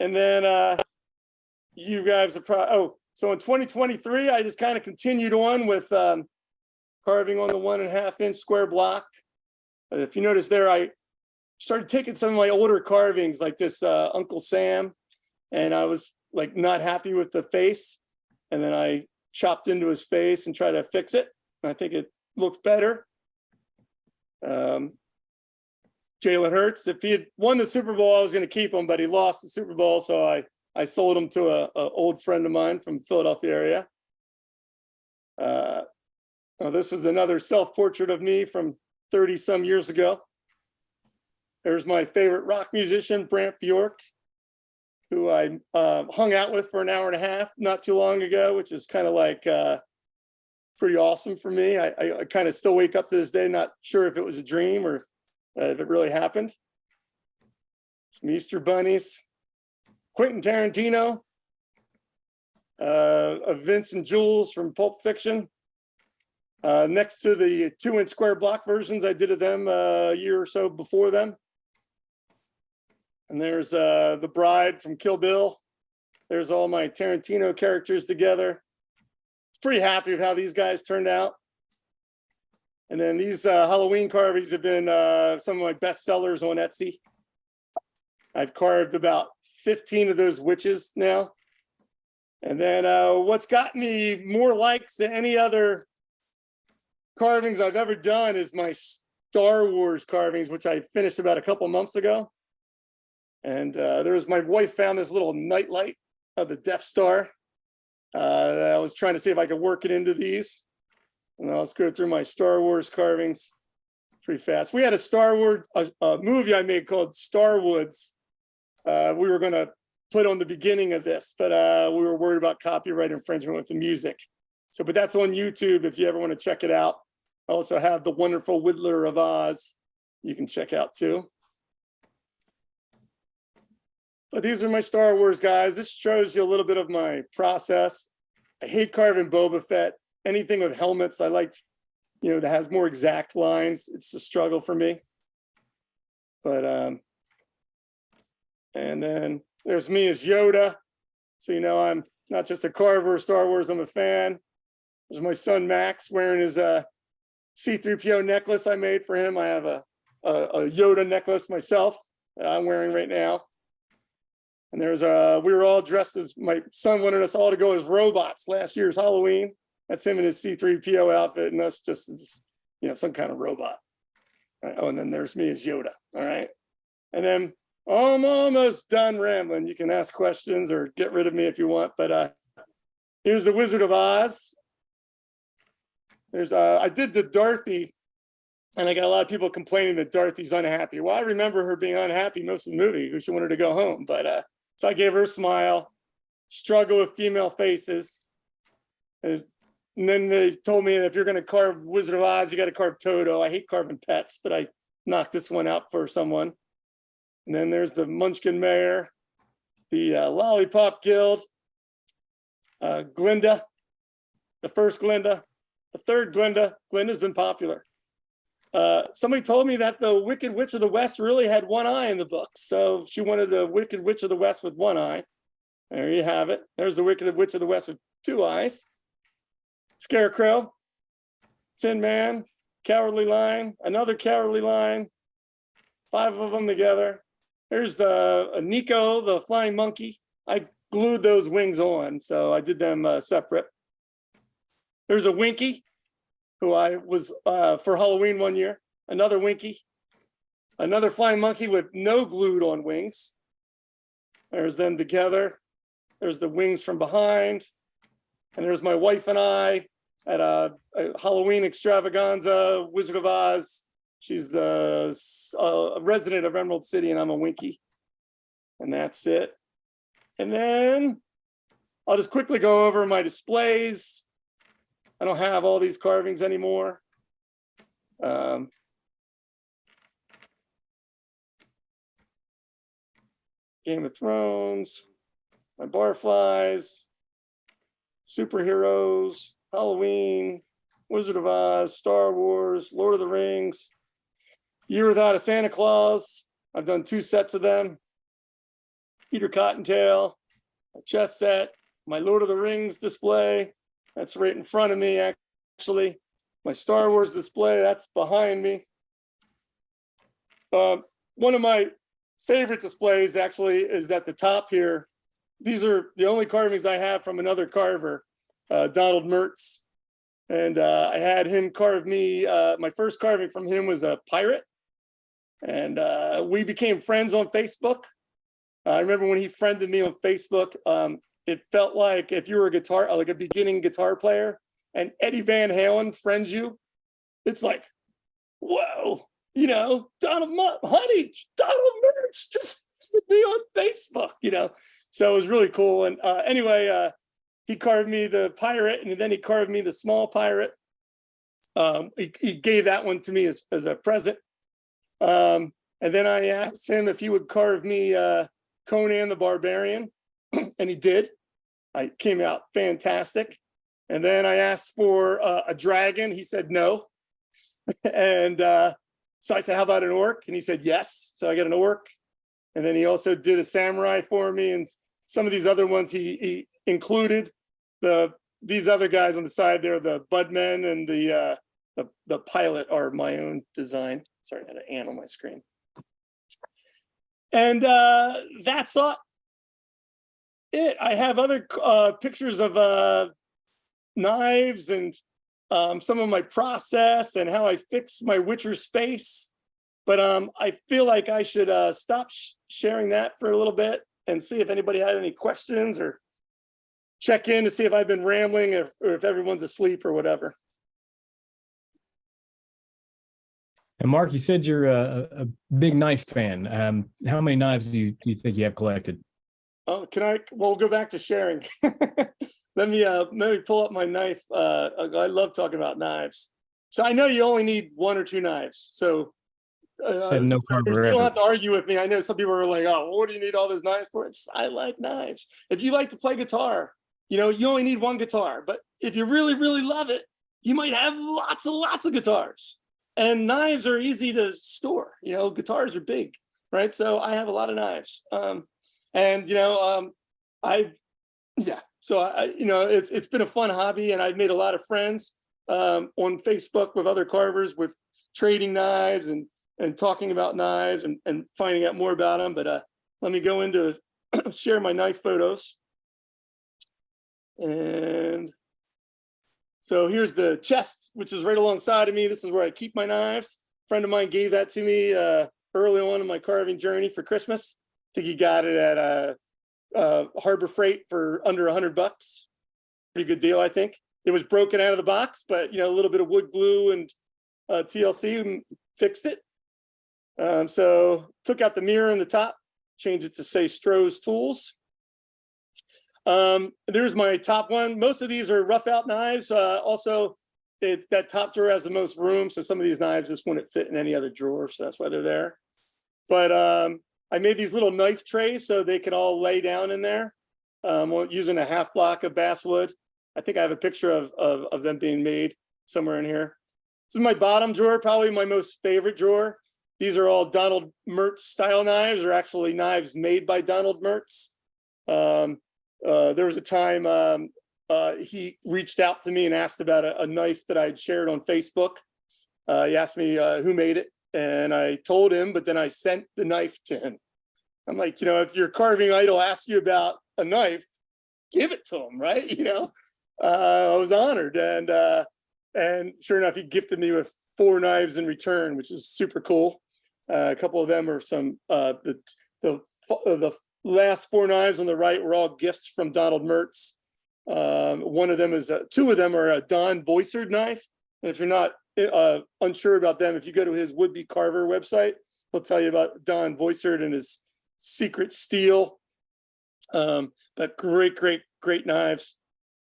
[SPEAKER 1] And then you guys are probably, oh, so in 2023, I just kind of continued on with carving on the 1.5 inch square block. If you notice there, I started taking some of my older carvings like this Uncle Sam, and I was like not happy with the face. And then I chopped into his face and tried to fix it. And I think it looks better. Jalen Hurts, if he had won the Super Bowl, I was going to keep him, but he lost the Super Bowl. So I sold him to a old friend of mine from the Philadelphia area. This is another self-portrait of me from 30 some years ago. There's my favorite rock musician, Brant Bjork, who I hung out with for an hour and a half not too long ago, which is kind of like pretty awesome for me. I kind of still wake up to this day, not sure if it was a dream or if it really happened. Some Easter bunnies, Quentin Tarantino, Vince and Jules from Pulp Fiction. Next to the 2 inch square block versions, I did of them a year or so before them. And there's the bride from Kill Bill. There's all my Tarantino characters together. Pretty happy with how these guys turned out. And then these Halloween carvings have been some of my best sellers on Etsy. I've carved about 15 of those witches now. And then what's got me more likes than any other carvings I've ever done is my Star Wars carvings, which I finished about a couple months ago. And my wife found this little nightlight of the Death Star. I was trying to see if I could work it into these. And I'll just go through my Star Wars carvings. pretty fast. We had a Star Wars a movie I made called Star Woods. We were going to put on the beginning of this, but we were worried about copyright infringement with the music. So, but that's on YouTube if you ever want to check it out. I also have The Wonderful Whittler of Oz you can check out too. But these are my Star Wars guys. This shows you a little bit of my process. I hate carving Boba Fett. Anything with helmets, I liked, you know, that has more exact lines. It's a struggle for me. But, and then there's me as Yoda. So, you know, I'm not just a carver of Star Wars, I'm a fan. There's my son, Max, wearing his C-3PO necklace I made for him. I have a Yoda necklace myself that I'm wearing right now. And there's we were all dressed as, my son wanted us all to go as robots last year's Halloween. That's him in his C-3PO outfit and us just as, you know, some kind of robot. Right. Oh, and then there's me as Yoda. All right. And then I'm almost done rambling. You can ask questions or get rid of me if you want. But here's the Wizard of Oz. There's I did the Dorothy, and I got a lot of people complaining that Dorothy's unhappy. Well, I remember her being unhappy most of the movie because she wanted to go home. But so I gave her a smile, struggle with female faces. And then they told me that if you're going to carve Wizard of Oz, you got to carve Toto. I hate carving pets, but I knocked this one out for someone. And then there's the Munchkin Mayor, the Lollipop Guild, Glinda, the first Glinda, the third Glinda. Glinda's been popular. Somebody told me that the Wicked Witch of the West really had one eye in the book. So she wanted a Wicked Witch of the West with one eye. There you have it. There's the Wicked Witch of the West with two eyes. Scarecrow, Tin Man, Cowardly Lion, another Cowardly Lion, 5 of them together. There's the Nico, the flying monkey. I glued those wings on, so I did them separate. There's a Winky, who I was for Halloween one year. Another Winky, another flying monkey with no glued on wings. There's them together. There's the wings from behind. And there's my wife and I at a Halloween extravaganza, Wizard of Oz. She's the resident of Emerald City, and I'm a Winky. And that's it. And then I'll just quickly go over my displays. I don't have all these carvings anymore. Game of Thrones, my barflies, superheroes, Halloween, Wizard of Oz, Star Wars, Lord of the Rings, Year Without a Santa Claus. I've done 2 sets of them. Peter Cottontail, a chess set, my Lord of the Rings display. That's right in front of me, actually. My Star Wars display, that's behind me. One of my favorite displays actually is at the top here. These are the only carvings I have from another carver, Donald Mertz. And I had him carve me, my first carving from him was a pirate. And we became friends on Facebook. I remember when he friended me on Facebook, it felt like if you were a guitar, like a beginning guitar player, and Eddie Van Halen friends you, it's like, whoa, you know, Donald Mertz just friended me on Facebook, you know. So it was really cool. And anyway, he carved me the pirate, and then he carved me the small pirate. He gave that one to me as a present. And then I asked him if he would carve me Conan the Barbarian, and he did. I came out fantastic. And then I asked for a dragon. He said no. And so I said, how about an orc? And he said yes. So I got an orc. And then he also did a samurai for me. And some of these other ones he included. These other guys on the side there, the budmen and the pilot are my own design. Sorry, I had an ant on my screen. And that's all. I have other pictures of knives and some of my process and how I fix my Witcher space. But I feel like I should stop sharing that for a little bit and see if anybody had any questions or check in to see if I've been rambling or if everyone's asleep or whatever.
[SPEAKER 2] And Mark, you said you're a big knife fan. How many knives do you think you have collected?
[SPEAKER 1] Oh, we'll go back to sharing. Let me pull up my knife. I love talking about knives. So I know you only need one or two knives. So
[SPEAKER 2] Said no
[SPEAKER 1] you
[SPEAKER 2] carver
[SPEAKER 1] don't
[SPEAKER 2] ever.
[SPEAKER 1] have to argue with me. I know some people are like, oh, what do you need all those knives for? I like knives. If you like to play guitar, you only need one guitar. But if you really, really love it, you might have lots of guitars. And knives are easy to store. Guitars are big, right? So I have a lot of knives. It's been a fun hobby, and I've made a lot of friends on Facebook with other carvers, with trading knives and talking about knives and finding out more about them. But let me go into share my knife photos. And so here's the chest, which is right alongside of me. This is where I keep my knives. A friend of mine gave that to me early on in my carving journey for Christmas. I think he got it at Harbor Freight for under $100. Pretty good deal, I think. It was broken out of the box, but a little bit of wood glue and TLC fixed it. So took out the mirror in the top, changed it to say Stroz Tools. There's my top one. Most of these are rough out knives. Also, that top drawer has the most room, so some of these knives just wouldn't fit in any other drawer, so that's why they're there. But I made these little knife trays so they can all lay down in there, using a half block of basswood. I think I have a picture of them being made somewhere in here. This is my bottom drawer, probably my most favorite drawer. These are all Donald Mertz style knives, or actually knives made by Donald Mertz. There was a time he reached out to me and asked about a knife that I had shared on Facebook. He asked me who made it, and I told him, but then I sent the knife to him. I'm like, if your carving idol asks you about a knife, give it to him, right? I was honored, and sure enough, he gifted me with 4 knives in return, which is super cool. A couple of them are some the last 4 knives on the right were all gifts from Donald Mertz. One of them is 2 of them are a Don Boisard knife. And if you're not unsure about them, if you go to his WOODCARVER website, he'll tell you about Don Boisard and his secret steel. But great knives.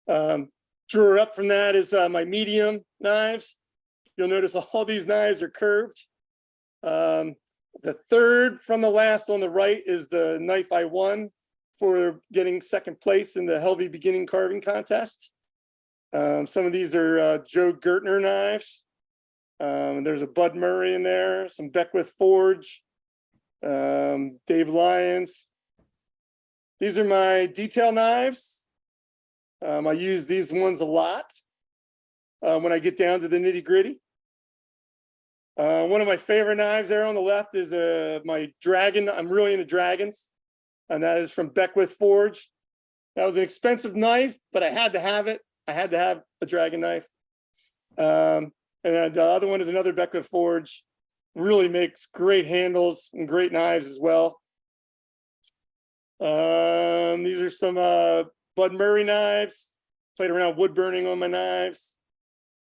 [SPEAKER 1] Drawer up from that is my medium knives. You'll notice all these knives are curved. The third from the last on the right is the knife I won for getting second place in the Helvey beginning carving contest. Some of these are Joe Gertner knives. There's a Bud Murray in there, some Beckwith Forge, Dave Lyons. These are my detail knives. I use these ones a lot when I get down to the nitty gritty. One of my favorite knives there on the left is my dragon. I'm really into dragons, and that is from Beckwith Forge. That was an expensive knife, but I had to have it. I had to have a dragon knife. And the other one is another Beckwith Forge. Really makes great handles and great knives as well. These are some Bud Murray knives. Played around wood burning on my knives.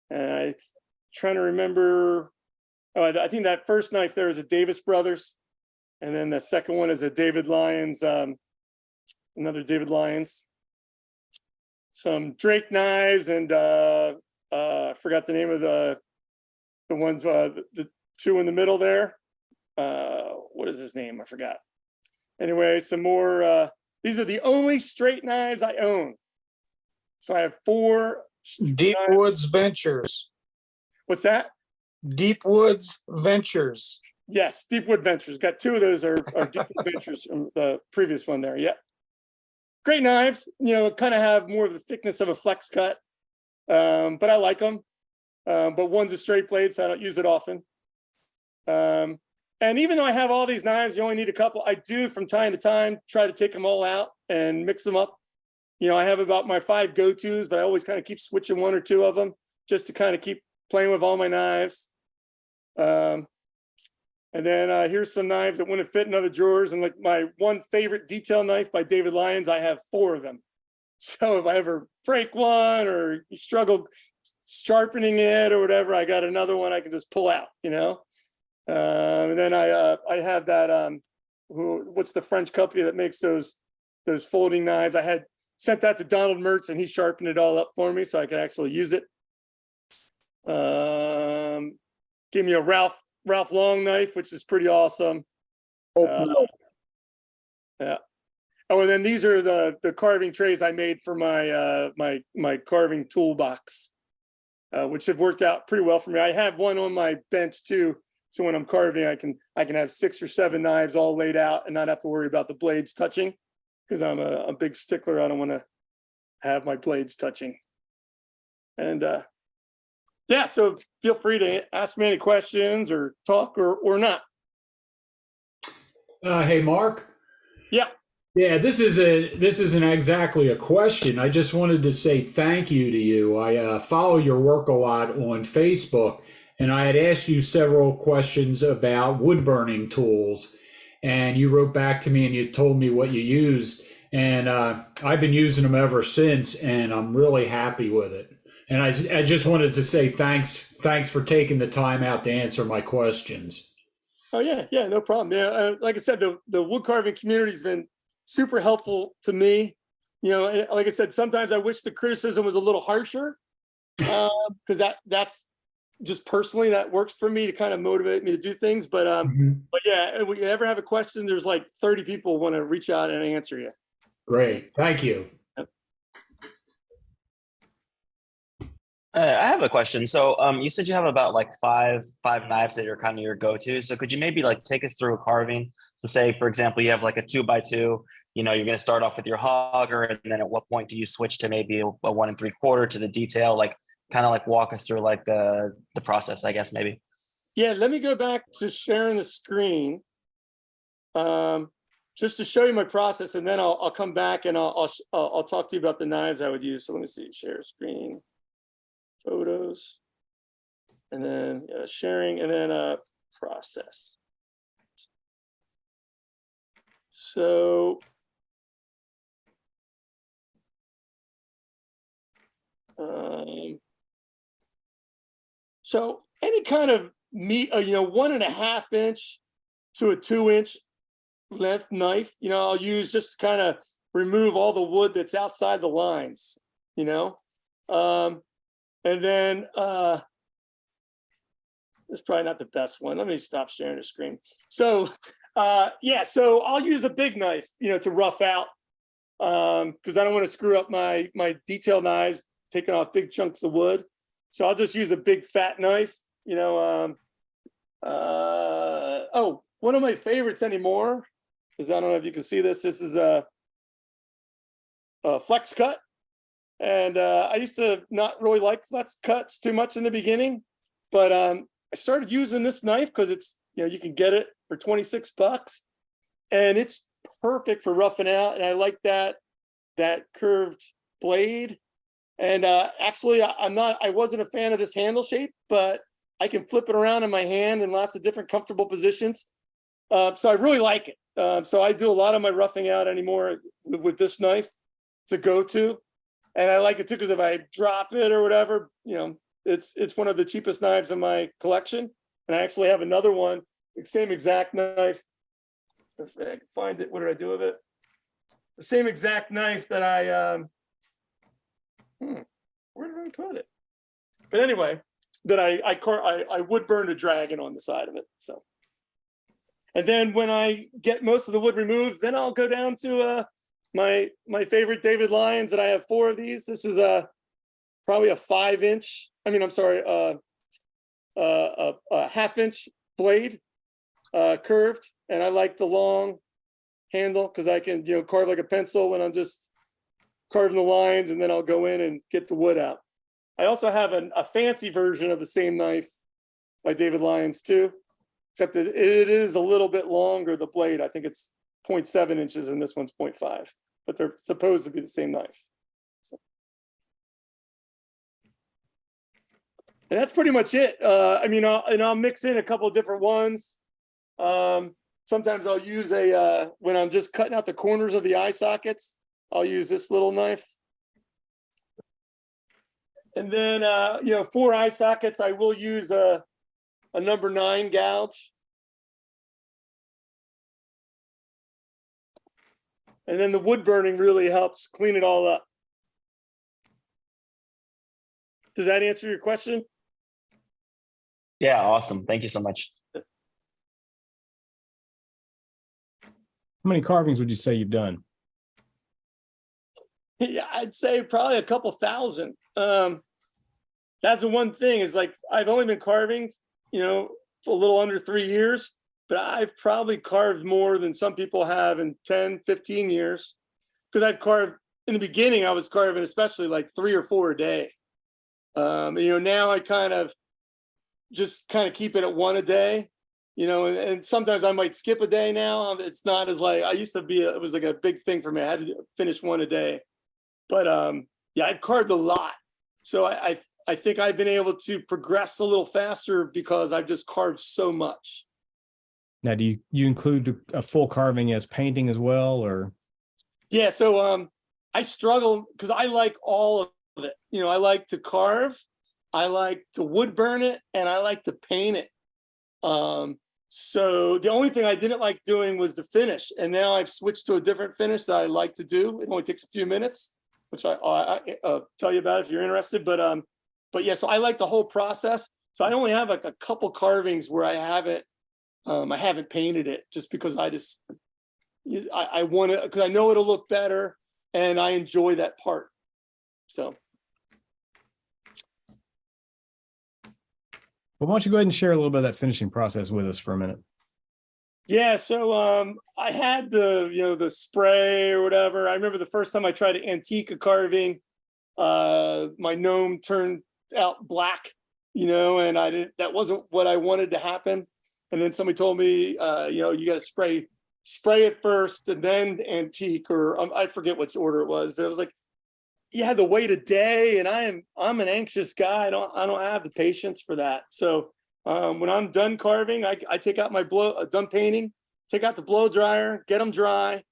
[SPEAKER 1] And I'm trying to remember. Oh, I think that first knife there is a Davis Brothers. And then the second one is a David Lyons, another David Lyons. Some Drake knives, and I forgot the name of the ones, the 2 in the middle there. What is his name? I forgot. Anyway, some more. These are the only straight knives I own. So I have 4.
[SPEAKER 3] Deep
[SPEAKER 1] knives.
[SPEAKER 3] Woods Ventures.
[SPEAKER 1] What's that?
[SPEAKER 3] Deep Woods Ventures.
[SPEAKER 1] Yes, Deepwood Ventures. Got 2 of those are Deepwood Ventures from the previous one there. Yeah. Great knives, kind of have more of the thickness of a flex cut, but I like them. But one's a straight blade, so I don't use it often. And even though I have all these knives, you only need a couple. I do from time to time try to take them all out and mix them up. I have about my 5 go-tos, but I always kind of keep switching 1 or 2 of them just to kind of keep playing with all my knives. And then here's some knives that wouldn't fit in other drawers. And like my one favorite detail knife by David Lyons, I have 4 of them. So if I ever break one or struggle sharpening it or whatever, I got another one I can just pull out, And then I have that, what's the French company that makes those folding knives? I had sent that to Donald Mertz and he sharpened it all up for me so I could actually use it. Give me a Ralph Long knife, which is pretty awesome. Yeah. Oh, and then these are the carving trays I made for my my carving toolbox, which have worked out pretty well for me. I have one on my bench too, so when I'm carving, I can have 6 or 7 knives all laid out and not have to worry about the blades touching, because I'm a big stickler. I don't want to have my blades touching. And yeah, so feel free to ask me any questions or talk or not.
[SPEAKER 4] Hey, Mark.
[SPEAKER 1] Yeah.
[SPEAKER 4] Yeah, this isn't exactly a question. I just wanted to say thank you to you. I follow your work a lot on Facebook, and I had asked you several questions about wood burning tools, and you wrote back to me and you told me what you used, and I've been using them ever since, and I'm really happy with it. And I just wanted to say thanks for taking the time out to answer my questions.
[SPEAKER 1] Oh yeah, no problem. Yeah, like I said, the wood carving community has been super helpful to me. You know, like I said, sometimes I wish the criticism was a little harsher, because that's just personally that works for me to kind of motivate me to do things. But yeah, if you ever have a question, there's like 30 people want to reach out and answer you.
[SPEAKER 4] Great, thank you.
[SPEAKER 5] I have a question. So you said you have about like five knives that are kind of your go-to. So could you maybe like take us through a carving? So say, for example, you have like a 2x2, you know, you're going to start off with your hogger, and then at what point do you switch to maybe a 1 3/4 to the detail? Like kind of like walk us through like the process, I guess, maybe.
[SPEAKER 1] Yeah, let me go back to sharing the screen, just to show you my process, and then I'll come back and I'll talk to you about the knives I would use. So let me see, share screen. Photos, and then sharing, and then process. So so any kind of meat, 1.5 inch to a 2 inch length knife, I'll use just to kind of remove all the wood that's outside the lines, and then it's probably not the best one. Let me stop sharing the screen. So yeah, so I'll use a big knife, to rough out, because I don't want to screw up my detail knives, taking off big chunks of wood. So I'll just use a big fat knife, oh, one of my favorites anymore is, I don't know if you can see this. This is a flex cut. And I used to not really like flex cuts too much in the beginning, but I started using this knife because it's, you can get it for $26 and it's perfect for roughing out. And I like that curved blade. And actually I wasn't a fan of this handle shape, but I can flip it around in my hand in lots of different comfortable positions. So I really like it. So I do a lot of my roughing out anymore with this knife. It's a go-to. And I like it too, because if I drop it or whatever, it's one of the cheapest knives in my collection. And I actually have another one, the same exact knife. If I can find it, what did I do with it? The same exact knife that I, where did I put it? But anyway, that I would burn a dragon on the side of it. So, and then when I get most of the wood removed, then I'll go down to my favorite David Lyons, and I have 4 of these. This is probably a 5 inch. I mean, I'm sorry, a 1/2 inch blade, curved, and I like the long handle because I can carve like a pencil when I'm just carving the lines, and then I'll go in and get the wood out. I also have a fancy version of the same knife by David Lyons too, except that it is a little bit longer, the blade. I think it's 0.7 inches and this one's 0.5, but they're supposed to be the same knife. So. And that's pretty much it. I mean, I'll mix in a couple of different ones. Sometimes I'll use when I'm just cutting out the corners of the eye sockets, I'll use this little knife. And then, for eye sockets, I will use a number 9 gouge. And then the wood burning really helps clean it all up. Does that answer your question?
[SPEAKER 5] Yeah, awesome. Thank you so much.
[SPEAKER 2] How many carvings would you say you've done?
[SPEAKER 1] Yeah, I'd say probably a couple thousand. That's the one thing is like, I've only been carving, for a little under 3 years, but I've probably carved more than some people have in 10, 15 years. Because I've carved in the beginning, I was carving especially like 3 or 4 a day. Now I kind of keep it at 1 a day, and sometimes I might skip a day now. It's not as like I used to be. It was like a big thing for me. I had to finish 1 a day, but yeah, I've carved a lot. So I think I've been able to progress a little faster because I've just carved so much.
[SPEAKER 2] Now, do you include a full carving as painting as well, or?
[SPEAKER 1] Yeah, so I struggle because I like all of it. I like to carve, I like to wood burn it, and I like to paint it. So the only thing I didn't like doing was the finish, and now I've switched to a different finish that I like to do. It only takes a few minutes, which I tell you about if you're interested. But yeah, so I like the whole process. So I only have like a couple carvings where I haven't painted it, just because I want to, because I know it'll look better and I enjoy that part. So.
[SPEAKER 2] Well, why don't you go ahead and share a little bit of that finishing process with us for a minute?
[SPEAKER 1] Yeah, so I had the spray or whatever. I remember the first time I tried an antique carving, my gnome turned out black, and that wasn't what I wanted to happen. And then somebody told me, you got to spray it first and then antique, or I forget which order it was, but it was like, you had to wait a day, and I'm an anxious guy. I don't have the patience for that. So when I'm done carving, I take out my done painting, take out the blow dryer, get them dry,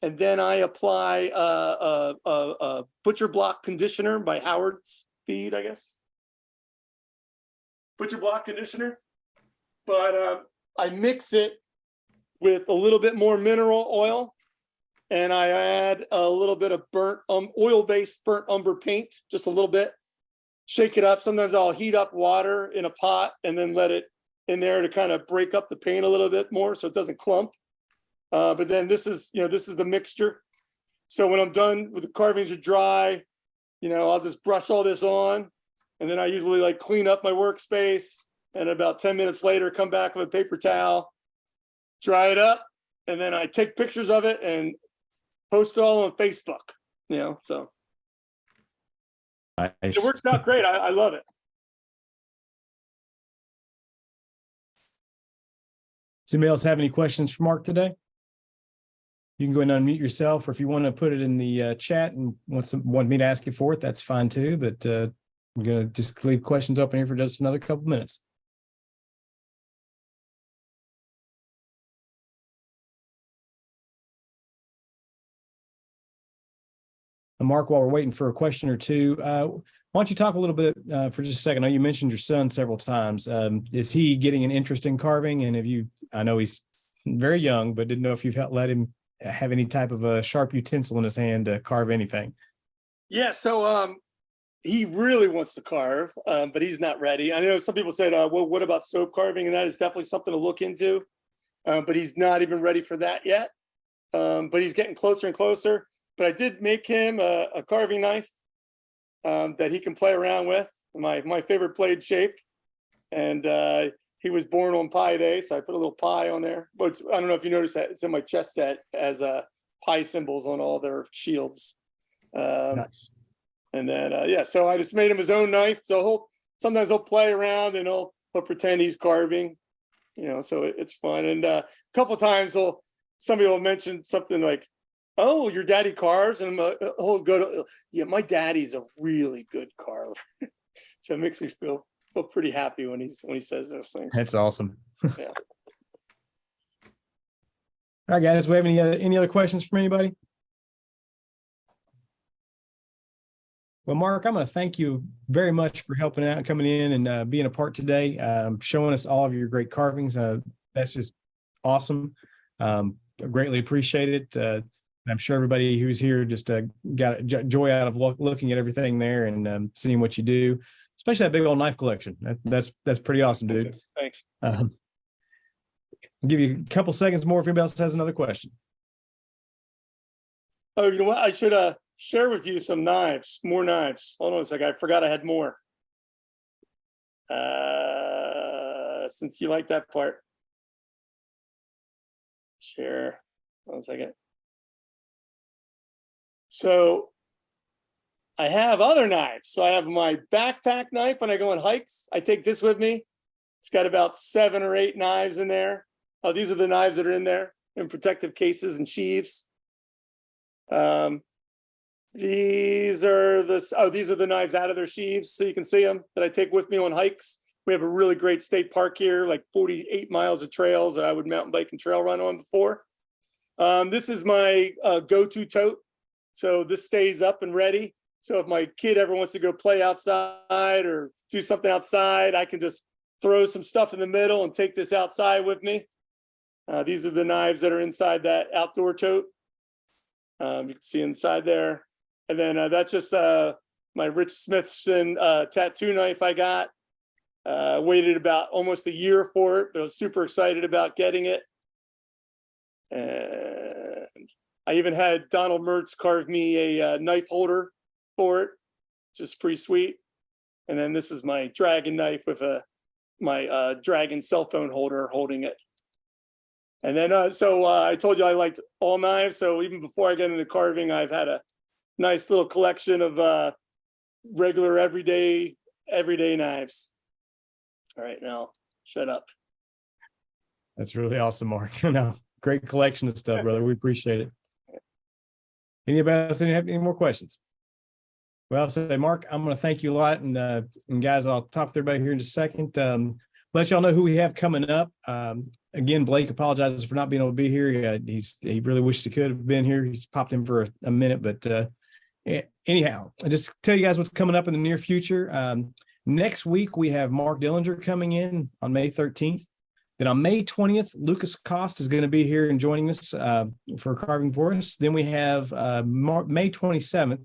[SPEAKER 1] and then I apply a butcher block conditioner by Howard's Feed, I guess. Butcher block conditioner, but I mix it with a little bit more mineral oil, and I add a little bit of oil-based burnt umber paint, just a little bit. Shake it up. Sometimes I'll heat up water in a pot and then let it in there to kind of break up the paint a little bit more so it doesn't clump. But then this is the mixture. So when I'm done with the carvings are dry, I'll just brush all this on, and then I usually like clean up my workspace, and about 10 minutes later, come back with a paper towel, dry it up, and then I take pictures of it and post it all on Facebook, so
[SPEAKER 2] Nice.
[SPEAKER 1] it works out great. I love it.
[SPEAKER 2] Does anybody else have any questions for Mark today? You can go ahead and unmute yourself, or if you want to put it in the chat and want me to ask you for it, that's fine too. But we're going to just leave questions open here for just another couple minutes. And Mark, while we're waiting for a question or two, why don't you talk a little bit for just a second? I know you mentioned your son several times. Is he getting an interest in carving? And I know he's very young, but didn't know if you've let him have any type of a sharp utensil in his hand to carve anything.
[SPEAKER 1] Yeah, so he really wants to carve, but he's not ready. I know some people said, well, what about soap carving? And that is definitely something to look into, but he's not even ready for that yet. But he's getting closer and closer. But I did make him a carving knife that he can play around with, my favorite blade shape. And he was born on Pi Day, so I put a little pie on there. But I don't know if you noticed that it's in my chess set as pi symbols on all their shields.
[SPEAKER 2] Nice.
[SPEAKER 1] And then so I just made him his own knife. So sometimes he'll play around and he'll pretend he's carving, so it's fun. And a couple of times somebody will mention something like, "Oh, your daddy carves," and he'll go to, "Yeah, my daddy's a really good carver." So it makes me feel pretty happy when he says those things.
[SPEAKER 2] That's awesome.
[SPEAKER 1] Yeah.
[SPEAKER 2] All right, guys, we have any other questions from anybody? Well, Mark, I'm going to thank you very much for helping out, coming in and being a part today, showing us all of your great carvings. That's just awesome. I greatly appreciate it. I'm sure everybody who's here just got joy out of looking at everything there and seeing what you do, especially that big old knife collection. That's pretty awesome, dude.
[SPEAKER 1] Thanks.
[SPEAKER 2] I'll give you a couple seconds more if anybody else has another question.
[SPEAKER 1] Oh, you know what? I should share with you some knives, more knives. Hold on a second. I forgot I had more. Since you like that part. Share. 1 second. So I have other knives. So I have my backpack knife when I go on hikes. I take this with me. It's got about 7 or 8 knives in there. Oh, these are the knives that are in there in protective cases and sheaths. These are the knives out of their sheaths, so you can see them, that I take with me on hikes. We have a really great state park here, like 48 miles of trails that I would mountain bike and trail run on before. This is my go-to tote. So this stays up and ready. So if my kid ever wants to go play outside or do something outside, I can just throw some stuff in the middle and take this outside with me. These are the knives that are inside that outdoor tote. You can see inside there. And then that's just my Rich Smithson tattoo knife I got. Waited about almost a year for it, but I was super excited about getting it. And I even had Donald Mertz carve me a knife holder for it, which is pretty sweet. And then this is my dragon knife with my dragon cell phone holder holding it. And then I told you I liked all knives. So even before I get into carving, I've had a nice little collection of regular everyday knives. All right, now shut up.
[SPEAKER 2] That's really awesome, Mark. No, great collection of stuff, brother. We appreciate it. Anybody else have any more questions? Well, say, Mark, I'm going to thank you a lot, and guys, I'll talk with everybody here in just a second. Let y'all know who we have coming up. Again, Blake apologizes for not being able to be here. He really wished he could have been here. He's popped in for a minute, but anyhow, I just tell you guys what's coming up in the near future. Next week, we have Mark Dillinger coming in on May 13th. Then on May 20th, Lucas Cost is going to be here and joining us for carving for us. Then we have May 27th,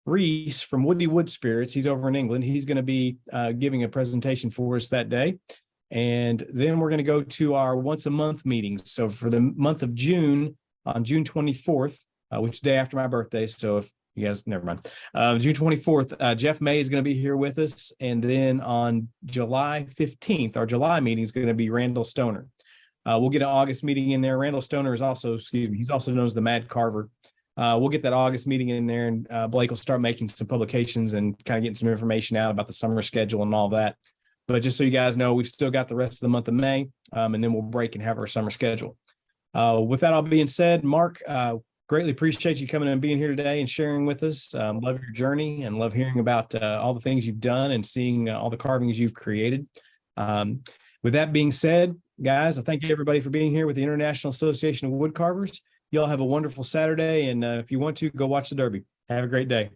[SPEAKER 2] Reese from Woody Wood Spirits. He's over in England. He's going to be giving a presentation for us that day. And then we're going to go to our once a month meetings. So for the month of June, on June 24th, which is the day after my birthday. So if you guys, never mind. June 24th, Jeff May is going to be here with us. And then on July 15th, our July meeting is going to be Randall Stoner. We'll get an August meeting in there. Randall Stoner is also, he's also known as the Mad Carver. We'll get that August meeting in there, and Blake will start making some publications and kind of getting some information out about the summer schedule and all that. But just so you guys know, we've still got the rest of the month of May, and then we'll break and have our summer schedule. With that all being said, Mark, greatly appreciate you coming and being here today and sharing with us. Love your journey and love hearing about all the things you've done and seeing all the carvings you've created. With that being said, guys, I thank everybody for being here with the International Association of Woodcarvers. Y'all have a wonderful Saturday, and if you want to, go watch the Derby. Have a great day.